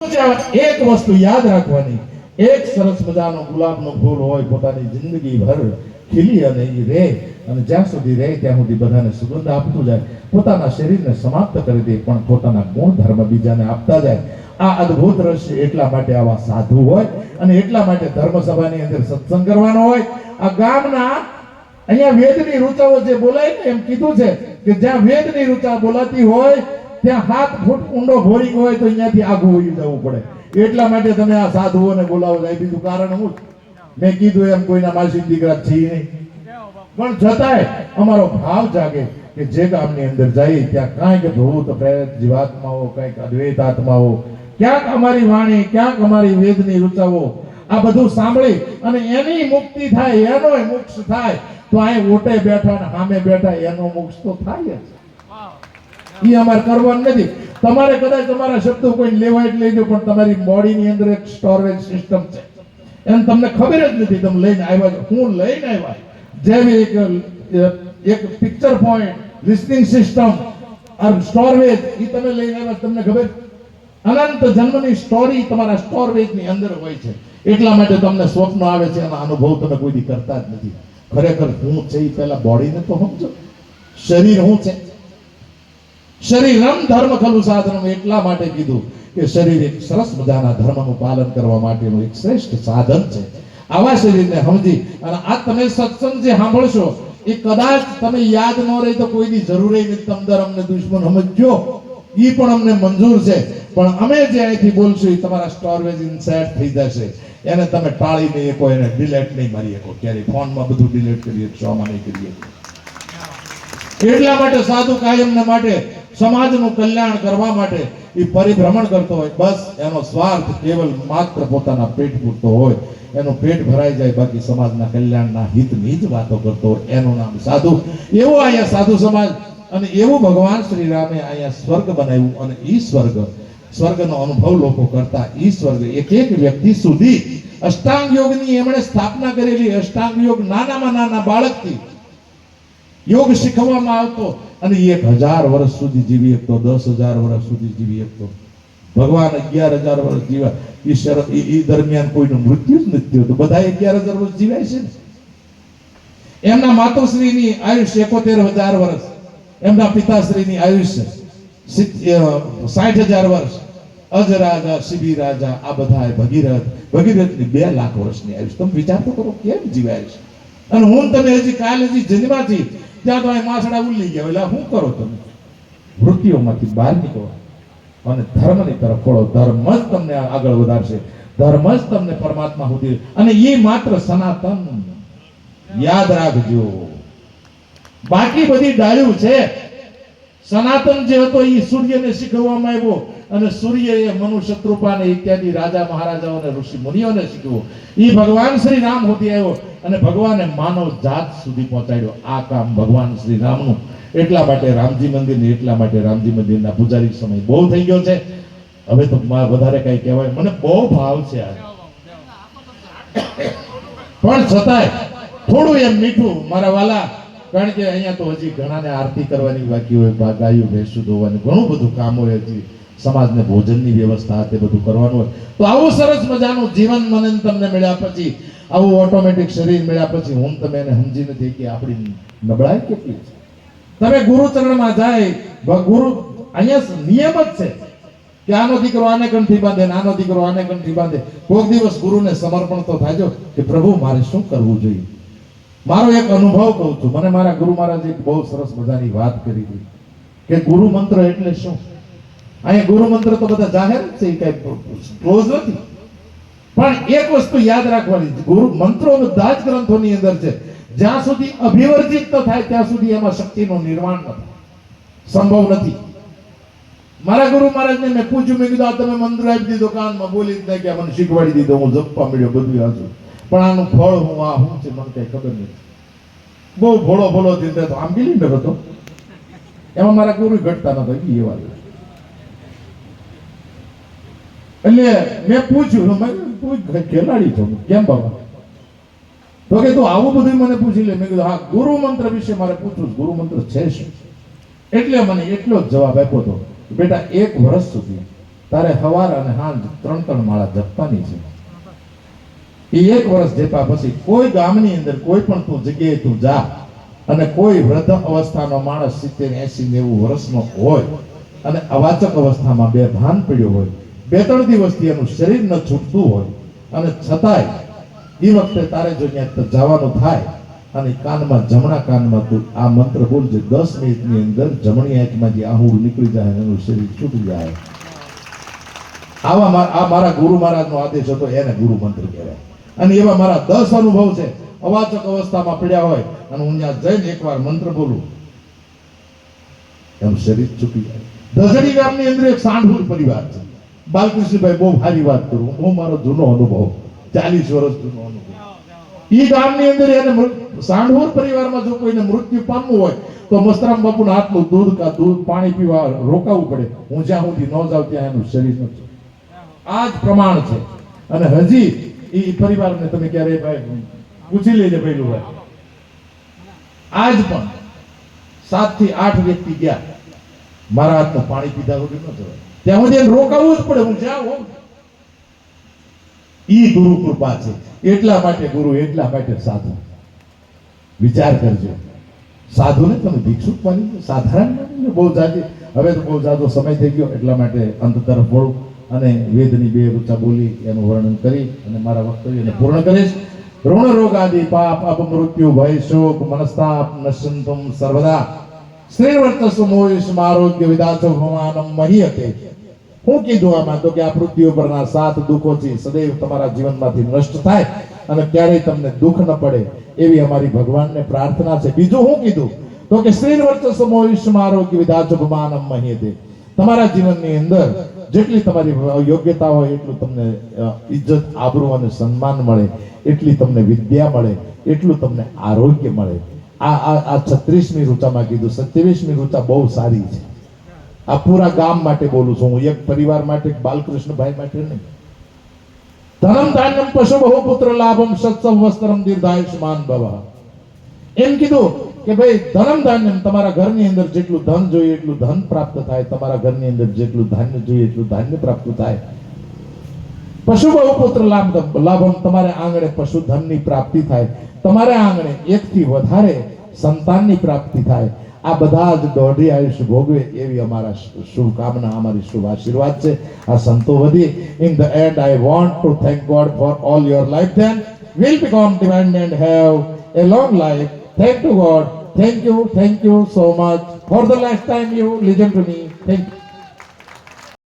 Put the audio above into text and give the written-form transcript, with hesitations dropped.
એક વસ્તુ યાદ રાખવાની, એક સરસ મજાનો ગુલાબનો ફૂલ હોય પોતાની જિંદગી ભર ખીલી અને એ રહે અને જ્યાં સુધી રહે ત્યાં સુધી બધાને સુગંધ આપતું જાય, પોતાના શરીરને સમાપ્ત કરી દે પણ પોતાના ગુણ ધર્મ બીજાને આપતા જાય. આ અદ્ભુત રહસ્ય એટલા માટે આવા સાધુ હોય અને એટલા માટે ધર્મસભાની અંદર સત્સંગ કરવાનો હોય. આ ગામના અહીંયા વેદની ઋચાઓ જે બોલાય ને એમ કીધું છે કે જ્યાં વેદની ઋચા બોલાતી હોય ત્યાં 7 ફૂટ ઊંડો બોરિંગ હોય તો અહીંયાથી આગું વહી જવું પડે. એટલા માટે તમે આ સાધુઓને બોલાવો જાય. બીજું કારણ હું મેં કીધું એમ કોઈના માસી દીકરા છે નહીં, પણ છતાંય અમારો ભાવ જાગે કે જે ગામની અંદર જઈએ ત્યાં કાંઈક ભૂત પ્રેત જીવાત્માઓ, કાંઈક અદ્વૈત આત્માઓ, ક્યાંક અમારી વાણી, ક્યાંક અમારી વેદની ઋચાઓ આ બધું સાંભળી અને એની મુક્તિ થાય, એનો મોક્ષ થાય. તો અહીં ઓટે બેઠા ને સામે બેઠા એનો મોક્ષ તો થાય જ. એ અમારે કરવાનું નથી. તમારે કદાચ તમારા શબ્દો કોઈ લેવા જ લેજો, પણ તમારી બોડીની અંદર એક સ્ટોરેજ સિસ્ટમ છે એમ તમને ખબર જ નથી. તમે લઈને આવ્યા છો, હું લઈને આવ્યા જેવી એક પિક્ચર પોઈન્ટ, લિસનિંગ સિસ્ટમ આ સ્ટોરેજ એ તમે લઈને આવ્યા, તમને ખબર અનંત જન્મની સ્ટોરી તમારા સ્ટોરેજની અંદર હોય છે. એટલા માટે તમને સ્વપ્ન આવે છે એનો અનુભવ તમે કોઈ દી કરતા જ નથી. ખરેખર હું છે એ પહેલા બોડીને તો સમજો, શરીર હું છે. શરીરમ ધર્મ ખલુ સાધનમ, એટલા માટે કીધું કે શરીર એક સરસ મજાના ધર્મનું પાલન કરવા માટેનું એક શ્રેષ્ઠ સાધન છે. આવા શરીરને સમજી અને આ તમે સત્સંગ જે સાંભળશો એ કદાચ તમે યાદ ન રહે તો કોઈની જરૂર નથી. તમદર અમને દુશ્મન સમજજો, એ પણ અમને મંજૂર છે, પણ અમે જે અહીંથી બોલશું એ તમારા સ્ટોરેજ ઇન્સર્ટ થઈ જશે. એને તમે ટાળી નહીં શકો, એને ડિલેટ નહીં મારી શકો. ક્યારેય ફોનમાં બધું ડિલેટ કરીએ, શોમાં નહીં કરીએ. એટલા માટે સાધુ કાયમને માટે સમાજનું કલ્યાણ કરવા માટે એ પરિભ્રમણ કરતો હોય. બસ એનો સ્વાર્થ કેવલ માત્ર પોતાના પેટ પૂરતો હોય, એનું પેટ ભરાઈ જાય, બાકી સમાજના કલ્યાણના હિતની જ વાતો કરતો હોય, એનું નામ સાધુ. એવો અહીંયા સાધુ સમાજ અને એવું ભગવાન શ્રી રામે અહીંયા સ્વર્ગ બનાવ્યું અને ઈ સ્વર્ગનો અનુભવ લોકો કરતા. ઈ સ્વર્ગ એક એક વ્યક્તિ સુધી અષ્ટાંગ યોગની એમણે સ્થાપના કરેલી. અષ્ટાંગ યોગ નાનામાં નાના બાળકથી યોગ શીખવવામાં આવતો અને 1000 વર્ષ સુધી જીવી શકતો, 10,000 વર્ષ સુધી જીવી શકતો. ભગવાન 11,000 વર્ષ જીવ્યા. એ દરમિયાન કોઈનું મૃત્યુ જ નથી થયું. બધા 11,000 વર્ષ જીવાય છે ને. એમના માતોશ્રીની આયુષ્ય 71,000 વર્ષ, એમના પિતાશ્રીની આયુષ્ય 60,000 વર્ષ. અજરાજા, શિબી રાજા, આ બધા ભગીરથની 2 લાખ વર્ષની આયુષ્ય. તમે વિચાર તો કરો કેમ જીવાય છે. અને હું તમે હજી કાલે જન્માથી ત્યાં તો માસડા ઉલ્લી ગયા. એટલે શું કરો તમે? વૃત્તિઓમાંથી બહાર નીકળો અને ધર્મની તરફ વળો. ધર્મ જ તમને આગળ વધારશે, ધર્મ જ તમને પરમાત્મા સુધી, અને એ માત્ર સનાતન. યાદ રાખજો, બાકી બધી ડાળ્યું છે. સનાતન જે હતો એ સૂર્યને શીખવવામાં આવ્યો અને સૂર્યએ મનુ શત્રુપાને ઇત્યાદિ રાજા મહારાજાઓને ઋષિ મુનિઓને શીખવ્યો. એ ભગવાન શ્રી રામ સુધી આવ્યો અને ભગવાને માનવ જાત સુધી પહોંચાડ્યો. આ કામ ભગવાન શ્રી રામનું. એટલા માટે રામજી મંદિરની, એટલા માટે રામજી મંદિરના પૂજારી સમય બહુ થઈ ગયો છે. હવે તો વધારે કઈ કહેવાય, મને બહુ ભાવ છે આ, પણ છતાંય થોડું એમ મીઠું મારા વાલા, કારણ કે અહીંયા તો હજી ઘણાને આરતી કરવાની બાકી હોય, ગાયું ભેંસું ધોવાનું, ઘણું બધું કામ હોય. હજી સમાજને ભોજનની વ્યવસ્થા તે બધું કરવાનું હોય. તો આવું સરસ મજાનું જીવન મને તમને મળ્યા પછી, આવું ઓટોમેટિક શરીર મળ્યા પછી હું તમે એને સમજી નથી કે આપણી નબળાઈ કેટલી છે. તમે ગુરુ ચરણમાં જાય, ગુરુ અહીંયા નિયમ જ છે કે આનો દીકરો આને કંઠી બાંધે, આનો દીકરો આને કંઠી બાંધે. કોઈક દિવસ ગુરુને સમર્પણ તો થાજો કે પ્રભુ મારે શું કરવું જોઈએ. મારો એક અનુભવ કહું છું. મને મારા ગુરુ મહારાજે બહુ સરસ મજાની વાત કરી હતી કે ગુરુ મંત્ર એટલે શું. અહીંયા ગુરુ મંત્ર તો બધા જાહેર છે, કઈ ક્લોઝ નથી, પણ એક વસ્તુ યાદ રાખવાની, ગુરુ મંત્રો બધા જ ગ્રંથોની અંદર છે. જ્યાં સુધી અભિવર્જિત ન થાય ત્યાં સુધી એમાં શક્તિનું નિર્માણ ન થાય, સંભવ નથી. મારા ગુરુ મહારાજને મેં પૂછ્યું, મેં કીધું તમે મંત્ર આપી દીધો, કાનમાં બોલી જ નહીં, કે મને શીખવાડી દીધો, હું જપવા મળ્યો, બધું હાજર, પણ આનું ફળ હું આ શું છે મને કઈ ખબર નથી. બહુ ભોળો દીધો તો આમ બિલીન્ડર હતો, એમાં મારા ગુરુ ઘટતા નતા એ વાત. એટલે મેં પૂછ્યું, ખેલાડી છો કેમ બાબા? તો કે તું આવું બધું મને પૂછી લે. મેં કીધું હા, ગુરુ મંત્ર વિશે મારે પૂછવું, ગુરુ મંત્ર છે શું? એટલે મને એટલો જ જવાબ આપ્યો હતો, બેટા 1 વર્ષ સુધી તારે સવાર અને સાંજ 3 માળા જપવાની છે. એ 1 વર્ષ જેપા પછી કોઈ ગામની અંદર કોઈ પણ તું જગ્યાએ તું જા અને કોઈ વૃદ્ધ અવસ્થાનો માણસ 70, 80, 90 વર્ષનો હોય અને અવાચક અવસ્થામાં બેભાન પડ્યો હોય, 2-3 દિવસથી એનું શરીર ન છૂટતું હોય અને છતાંય એ વખતે તારે જો ત્યાં જવાનું થાય અને કાનમાં, જમણા કાનમાં તું આ મંત્ર બોલજે, 10 મિનિટની અંદર જમણી આંખમાંથી આહુડ નીકળી જાય અને એનું શરીર છૂટી જાય. આવા આ મારા ગુરુ મહારાજનો આદેશ હતો, એને ગુરુ મંત્ર કહેવાય. અને એવા મારા 10 અનુભવ છે. અવાચક અવસ્થામાં પડ્યા હોય અને હું ત્યાં જઈને એકવાર મંત્ર બોલું, એનું શરીર છૂટી જાય. દસડી ગામની અંદર એક સાંઢુર પરિવાર છે. બાલકૃષ્ણભાઈ બહુ સારી વાત કરું, બહુ મારો જૂનો અનુભવ, 40 વર્ષ જૂનો અનુભવ. ઈ ગામની અંદર એને સાંઢોર પરિવારમાં જો કોઈને મૃત્યુ પામવું હોય તો મસ્તરામ બાપુના હાથનું દૂધ પાણી પીવા રોકાવું પડે. હું જ્યાં સુધી ન જાઉં ત્યાં એનું શરીર નથી. આ જ પ્રમાણ છે. અને હજી ઈ પરિવારને તમે ક્યારે ભાઈ પૂછી લેજે પહેલું હોય, આજ પણ 7 થી 8 વ્યક્તિ ગયા મારા હાથનું પાણી પીધા વગર ન જવાય. ત્યાં સુધી એને રોકાવું જ પડે. હું જ્યાં હોઉં ઈ ગુરુ કૃપા છે. એટલા માટે ગુરુ, એટલા માટે સાધુ. વિચાર કરજો, સાધુને તમે ભિક્ષુક માની, સાધારણ માની, બહુ જાજી. હવે તો બહુ જાજો સમય થઈ ગયો, એટલા માટે અંત તરફ વળું અને વેદની 2 ઋચા બોલી એનું વર્ણન કરી અને મારા વક્તવ્યને પૂર્ણ કરીશ. ઋણ રોગ આદિ પાપ અપમૃત્યુ ભય શોક મનસ્તાપ નશ્યંતુમ સર્વદા શ્રીવર્તસ્વ મોહિષ્મ આરોગ્ય વિદાચો ભવાનમ મહીયતે. હું કીધું આમાં તો કે આ પૃથ્વી ઉપરના 7 દુઃખોથી સદૈવ તમારા જીવનમાંથી નષ્ટ થાય અને ક્યારેય તમને દુઃખ ન પડે એવી અમારી ભગવાનને પ્રાર્થના છે. બીજું હું કીધું તો કે શ્રીવર્તસ્વ મોહિષ્મ આરોગ્ય વિદાચો ભવાનમ મહીયતે. તમારા જીવનની અંદર જેટલી તમારી યોગ્યતા હોય એટલું તમને ઇજ્જત, આબરૂ અને સન્માન મળે, એટલી તમને વિદ્યા મળે, એટલું તમને આરોગ્ય મળે. આ 36મી ઋચામાં કીધું. 27મી ઋચા બહુ સારી છે. આ પૂરા ગામ માટે બોલું છું હું, એક પરિવાર માટે, બાલકૃષ્ણભાઈ માટે નહીં. ધનમ ધાન્યમ પશુ બહુ પુત્ર લાભમ સત્સવ વસ્ત્રમ દીર્ઘાયુષ્માન ભવ. એમ કીધું કે ભાઈ ધનમ ધાન્યમ, તમારા ઘરની અંદર જેટલું ધન જોઈએ એટલું ધન પ્રાપ્ત થાય, તમારા ઘરની અંદર જેટલું ધાન્ય જોઈએ એટલું ધાન્ય પ્રાપ્ત થાય. પશુ બહુ પુત્ર લાભમ, તમારે આંગણે પશુ ધનની પ્રાપ્તિ થાય, તમારે આંગણે 1 થી વધારે સંતાનની પ્રાપ્તિ થાય. આ બધા જ દોઢી આયુષ્ય ભોગવે એવી અમારા શુભકામના, અમારી શુભ આશીર્વાદ છે. આ સંતો વધી. In the end I want to thank God for all your life. Then will become divine and have a long life. Thank to God. Thank you so much for the last time you listen to me. Thank you.